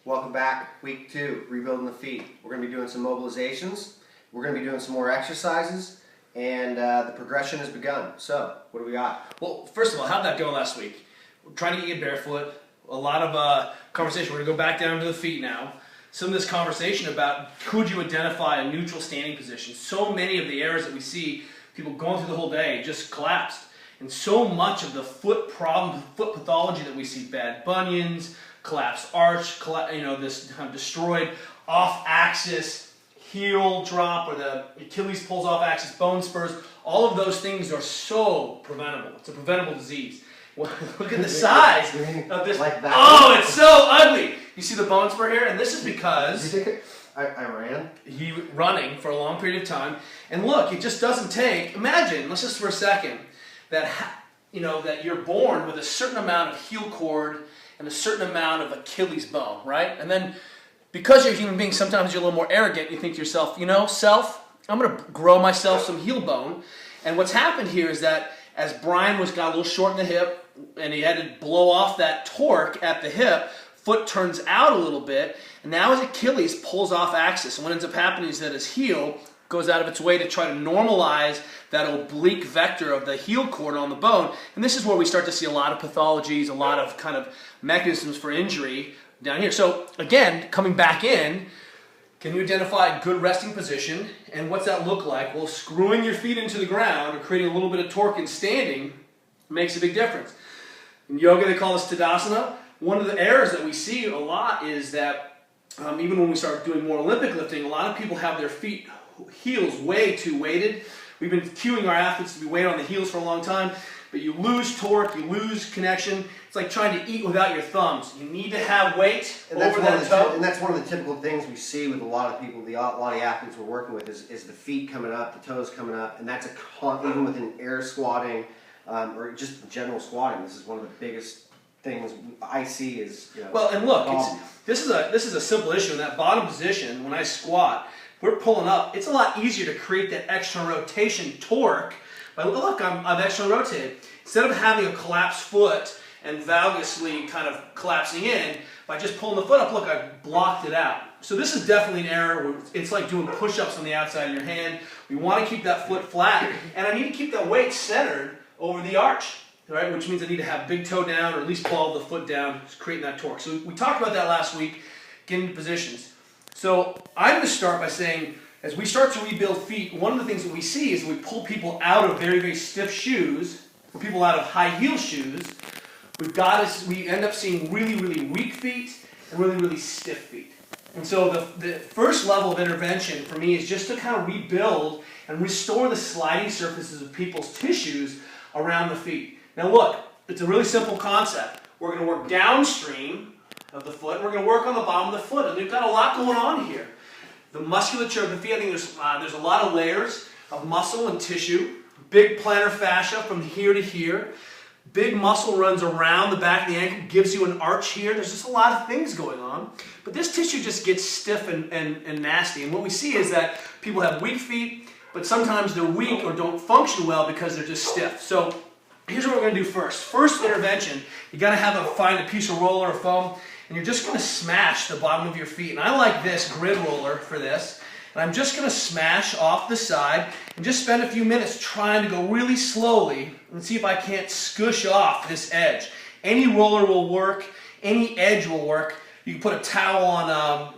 Welcome back, week 2, rebuilding the feet. We're going to be doing some mobilizations, we're going to be doing some more exercises, and the progression has begun. So, what do we got? Well, first of all, how'd that go last week? We're trying to get you barefoot. A lot of conversation. We're going to go back down to the feet now. Some of this conversation about could you identify a neutral standing position. So many of the errors that we see, people going through the whole day, just collapsed. And so much of the foot problem, foot pathology that we see, bad bunions, collapsed arch, this kind of destroyed off-axis heel drop, or the Achilles pulls off-axis bone spurs, all of those things are so preventable. It's a preventable disease. Look at the size of this. Like that. Oh, it's so ugly. You see the bone spur here? And this is because I ran. he was running for a long period of time. And look, it just doesn't take, imagine, let's just for a second, that you're born with a certain amount of heel cord and a certain amount of Achilles bone, right? And then because you're a human being, sometimes you're a little more arrogant. You think to yourself, self, I'm going to grow myself some heel bone. And what's happened here is that as Brian got a little short in the hip, and he had to blow off that torque at the hip, foot turns out a little bit, and now his Achilles pulls off axis. And what ends up happening is that his heel goes out of its way to try to normalize that oblique vector of the heel cord on the bone. And this is where we start to see a lot of pathologies, a lot of kind of mechanisms for injury down here. So again, coming back in, can you identify a good resting position? And what's that look like? Well, screwing your feet into the ground or creating a little bit of torque in standing makes a big difference. In yoga, they call this Tadasana. One of the errors that we see a lot is that even when we start doing more Olympic lifting, a lot of people have their heels way too weighted. We've been cueing our athletes to be weighted on the heels for a long time, but you lose torque, you lose connection. It's like trying to eat without your thumbs. You need to have weight over that toe. And that's one of the typical things we see with a lot of people, a lot of athletes we're working with, is the feet coming up, the toes coming up, and that's even within air squatting or just general squatting. This is one of the biggest things I see is. Well, and look, this is a simple issue. In that bottom position, when I squat, we're pulling up. It's a lot easier to create that extra rotation torque. But look, I've extra rotated. Instead of having a collapsed foot and valgously kind of collapsing in, by just pulling the foot up, look, I blocked it out. So this is definitely an error. It's like doing push-ups on the outside of your hand. We want to keep that foot flat, and I need to keep that weight centered over the arch, right? Which means I need to have big toe down, or at least pull the foot down, creating that torque. So we talked about that last week, getting into positions. So I'm going to start by saying, as we start to rebuild feet, one of the things that we see is we pull people out of very, very stiff shoes, pull people out of high heel shoes. We end up seeing really, really weak feet and really, really stiff feet. And so the first level of intervention for me is just to kind of rebuild and restore the sliding surfaces of people's tissues around the feet. Now look, it's a really simple concept. We're going to work downstream of the foot, and we're going to work on the bottom of the foot. And we've got a lot going on here. The musculature of the feet, I think there's a lot of layers of muscle and tissue. Big plantar fascia from here to here. Big muscle runs around the back of the ankle, gives you an arch here. There's just a lot of things going on. But this tissue just gets stiff and nasty. And what we see is that people have weak feet, but sometimes they're weak or don't function well because they're just stiff. So here's what we're going to do first. First intervention, you got to find a piece of roller or foam, and you're just going to smash the bottom of your feet. And I like this grid roller for this. And I'm just going to smash off the side and just spend a few minutes trying to go really slowly and see if I can't squish off this edge. Any roller will work. Any edge will work. You can put a towel on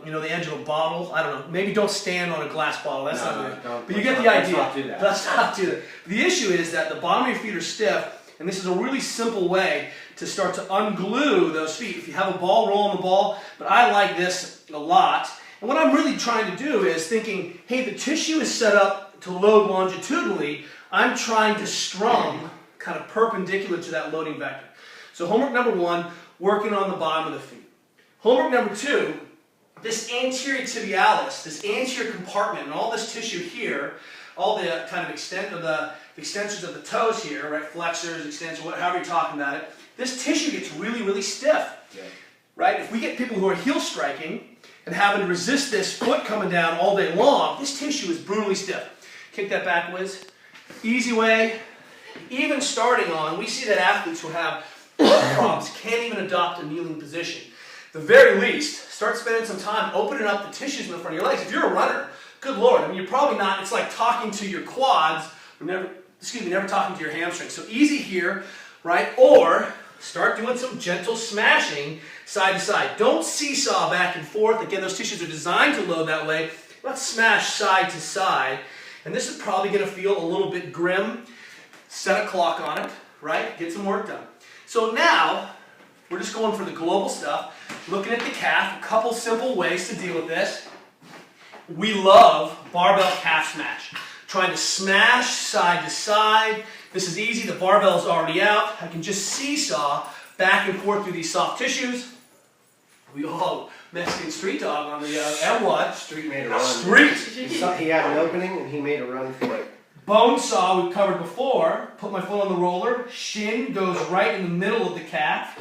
the edge of a bottle. I don't know. Maybe don't stand on a glass bottle. That's not good. But you get the idea. Let's not do that. Let's not do that. The issue is that the bottom of your feet are stiff, and this is a really simple way to start to unglue those feet. If you have a ball, roll on the ball. But I like this a lot. And what I'm really trying to do is thinking, hey, the tissue is set up to load longitudinally. I'm trying to strum kind of perpendicular to that loading vector. So homework number 1, working on the bottom of the feet. Homework number 2, this anterior tibialis, this anterior compartment, and all this tissue here, all the kind of extensions of the toes here, right? Flexors, extensors, however you're talking about it. This tissue gets really, really stiff, right? If we get people who are heel striking and having to resist this foot coming down all day long, this tissue is brutally stiff. Kick that back, Wiz. Easy way. Even starting on, we see that athletes who have problems can't even adopt a kneeling position. The very least, start spending some time opening up the tissues in the front of your legs. If you're a runner, good Lord, I mean, you're probably not, it's like talking to your quads, never talking to your hamstrings. So easy here, right? Or start doing some gentle smashing side to side. Don't seesaw back and forth. Again, those tissues are designed to load that way. Let's smash side to side. And this is probably going to feel a little bit grim. Set a clock on it, right? Get some work done. So now, we're just going for the global stuff. Looking at the calf, a couple simple ways to deal with this. We love barbell calf smash. Trying to smash side to side. This is easy, the barbell is already out. I can just seesaw back and forth through these soft tissues. We all Mexican street dog on the M1. Street made a run. Street! He had an opening and he made a run for it. Bone saw we've covered before. Put my foot on the roller. Shin goes right in the middle of the calf.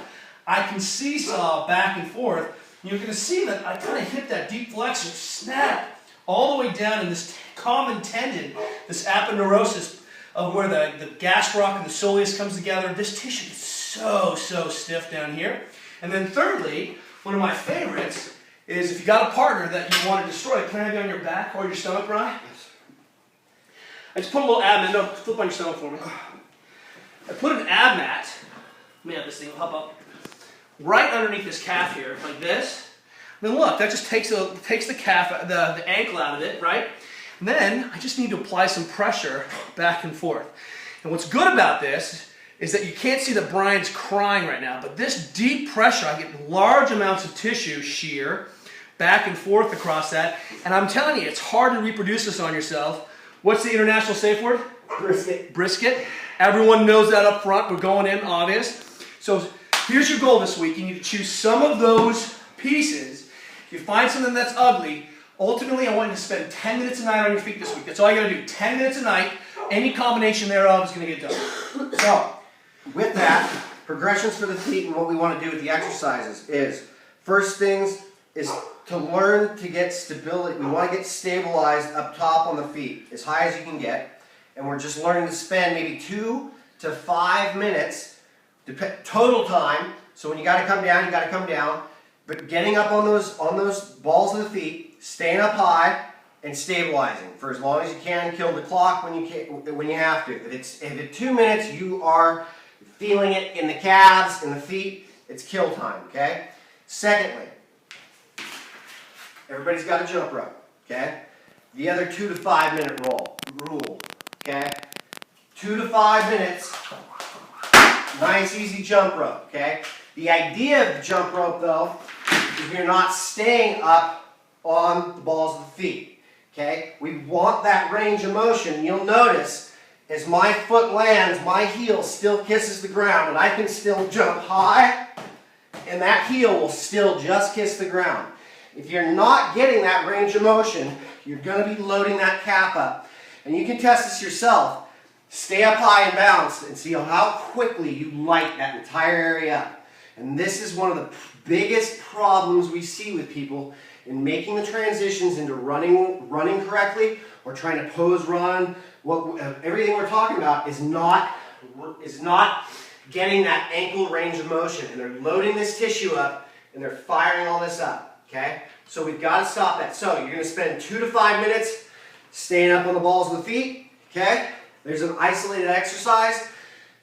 I can seesaw back and forth. You're going to see that I kind of hit that deep flexor, snap, all the way down in this common tendon, this aponeurosis of where the gastroc and the soleus comes together. This tissue is so stiff down here. And then thirdly, one of my favorites is if you got a partner that you want to destroy, can I have you on your back or your stomach, Brian? I just put a little ab mat. No, flip on your stomach for me. I put an ab mat. Let me have this thing hop up. Right underneath this calf here, like this. And then look, that just takes the calf, the ankle out of it, right? And then I just need to apply some pressure back and forth. And what's good about this is that you can't see that Brian's crying right now, but this deep pressure, I get large amounts of tissue shear back and forth across that. And I'm telling you, it's hard to reproduce this on yourself. What's the international safe word? Brisket. Brisket. Everyone knows that up front. We're going in, obvious. So here's your goal this week. You need to choose some of those pieces. If you find something that's ugly, ultimately I want you to spend 10 minutes a night on your feet this week. That's all you got to do. 10 minutes a night. Any combination thereof is going to get done. So, with that, progressions for the feet and what we want to do with the exercises is, first things is to learn to get stability. We want to get stabilized up top on the feet, as high as you can get. And we're just learning to spend maybe 2 to 5 minutes total time. So when you got to come down, you got to come down. But getting up on those balls of the feet, staying up high, and stabilizing for as long as you can. Kill the clock when you have to. If at 2 minutes you are feeling it in the calves, in the feet, it's kill time. Okay. Secondly, everybody's got a jump rope. Okay. The other 2 to 5 minute rule. Okay. 2 to 5 minutes. Nice easy jump rope. Okay. The idea of the jump rope though is you're not staying up on the balls of the feet. Okay? We want that range of motion. You'll notice as my foot lands, my heel still kisses the ground, and I can still jump high, and that heel will still just kiss the ground. If you're not getting that range of motion, you're going to be loading that calf up. And you can test this yourself. Stay up high and balance and see how quickly you light that entire area up. And this is one of the biggest problems we see with people in making the transitions into running correctly or trying to pose run. Everything we're talking about is not getting that ankle range of motion, and they're loading this tissue up and they're firing all this up. Okay, so we've got to stop that. So you're going to spend 2 to 5 minutes staying up on the balls of the feet. Okay, there's an isolated exercise,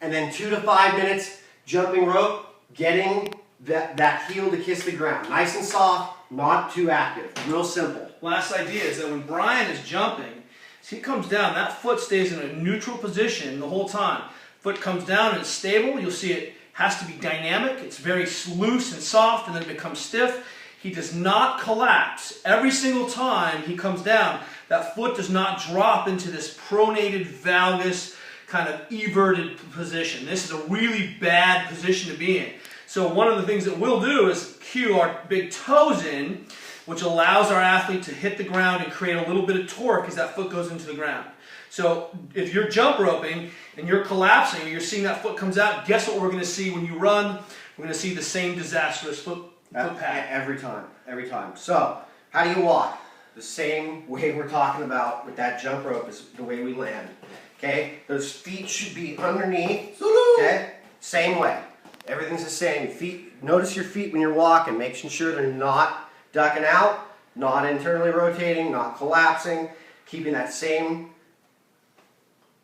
and then 2 to 5 minutes jumping rope, getting that heel to kiss the ground, nice and soft. Not too active. Real simple. Last idea is that when Brian is jumping, as he comes down, that foot stays in a neutral position the whole time. Foot comes down and it's stable. You'll see it has to be dynamic. It's very loose and soft, and then it becomes stiff. He does not collapse. Every single time he comes down, that foot does not drop into this pronated valgus kind of everted position. This is a really bad position to be in. So one of the things that we'll do is cue our big toes in, which allows our athlete to hit the ground and create a little bit of torque as that foot goes into the ground. So if you're jump roping and you're collapsing and you're seeing that foot comes out, guess what we're going to see when you run? We're going to see the same disastrous foot pattern. Every time. So how do you walk? The same way we're talking about with that jump rope is the way we land. Okay? Those feet should be underneath. Okay? Same way. Everything's the same. Feet. Notice your feet when you're walking, making sure they're not ducking out, not internally rotating, not collapsing, keeping that same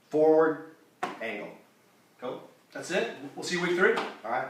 forward angle. Cool? That's it. We'll see you week 3. All right.